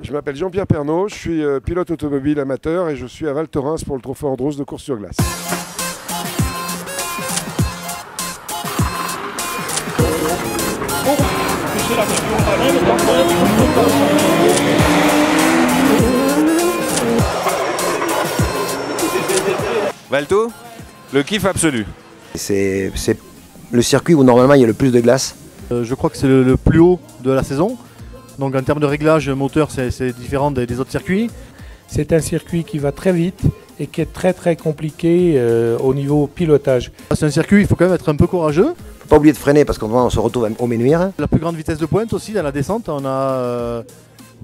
Je m'appelle Jean-Pierre Pernaut, je suis pilote automobile amateur et je suis à Val Thorens pour le trophée Andros de course sur glace. Valto, le kiff absolu. C'est le circuit où normalement il y a le plus de glace. Je crois que c'est le plus haut de la saison. Donc en termes de réglage moteur, c'est différent des autres circuits. C'est un circuit qui va très vite et qui est très compliqué au niveau pilotage. C'est un circuit, il faut quand même être un peu courageux. Faut pas oublier de freiner parce qu'on se retrouve au Ménuire. La plus grande vitesse de pointe aussi dans la descente, on a,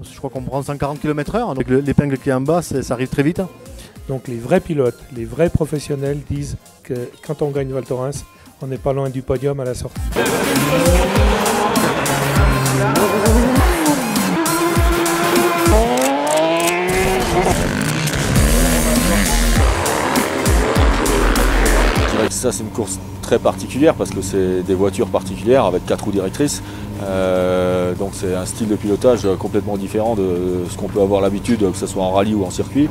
je crois qu'on prend 140 km/h. Donc l'épingle qui est en bas, ça arrive très vite. Donc les vrais pilotes, les vrais professionnels disent que quand on gagne Val Thorens, on n'est pas loin du podium à la sortie. Je dirais que ça c'est une course très particulière parce que c'est des voitures particulières avec 4 roues directrices. Donc c'est un style de pilotage complètement différent de ce qu'on peut avoir l'habitude, que ce soit en rallye ou en circuit.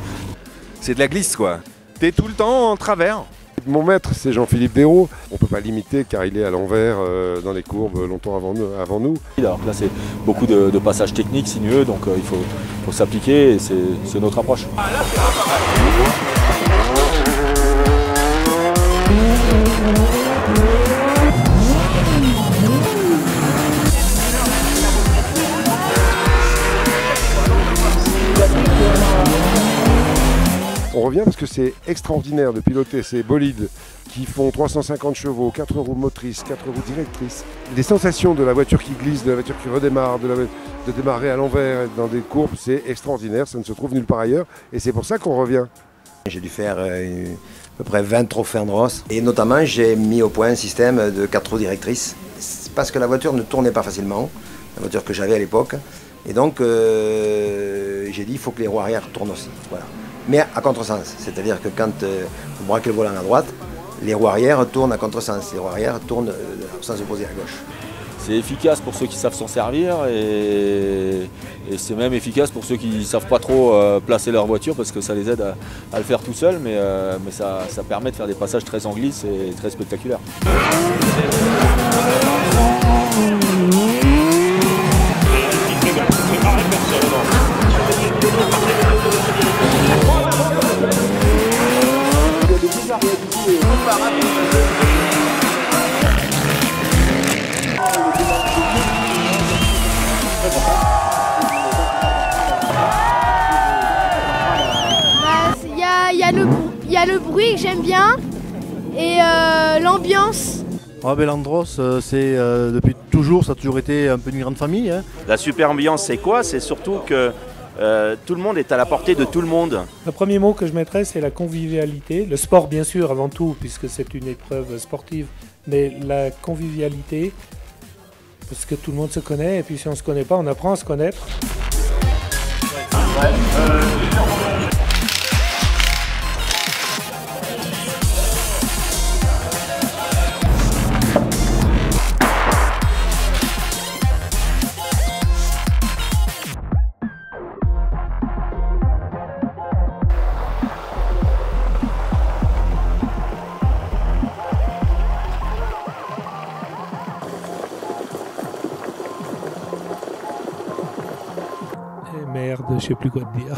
C'est de la glisse quoi. T'es tout le temps en travers. Mon maître, c'est Jean-Philippe Dérault. On ne peut pas l'imiter car il est à l'envers dans les courbes longtemps avant nous. Alors là c'est beaucoup de passages techniques, sinueux, donc il faut s'appliquer et c'est notre approche. On revient parce que c'est extraordinaire de piloter ces bolides qui font 350 chevaux, 4 roues motrices, 4 roues directrices. Des sensations de la voiture qui glisse, de la voiture qui redémarre, de démarrer à l'envers dans des courbes, c'est extraordinaire, ça ne se trouve nulle part ailleurs et c'est pour ça qu'on revient. J'ai dû faire à peu près 20 trophées Andros et notamment j'ai mis au point un système de 4 roues directrices parce que la voiture ne tournait pas facilement, la voiture que j'avais à l'époque. Et donc j'ai dit il faut que les roues arrière tournent aussi. Voilà. Mais à contresens, c'est-à-dire que quand vous braquez le volant à droite, les roues arrière tournent à contresens, les roues arrière tournent au sens opposé à gauche. C'est efficace pour ceux qui savent s'en servir et c'est même efficace pour ceux qui ne savent pas trop placer leur voiture parce que ça les aide à le faire tout seul, mais ça permet de faire des passages très en glisse et très spectaculaires. Il y a le bruit que j'aime bien et l'ambiance. L'Andros, c'est depuis toujours, ça a toujours été un peu une grande famille. Hein. La super ambiance, c'est quoi? C'est surtout que tout le monde est à la portée de tout le monde. Le premier mot que je mettrais, c'est la convivialité. Le sport, bien sûr, avant tout, puisque c'est une épreuve sportive, mais la convivialité, parce que tout le monde se connaît, et puis si on ne se connaît pas, on apprend à se connaître. Merde, je sais plus quoi te dire.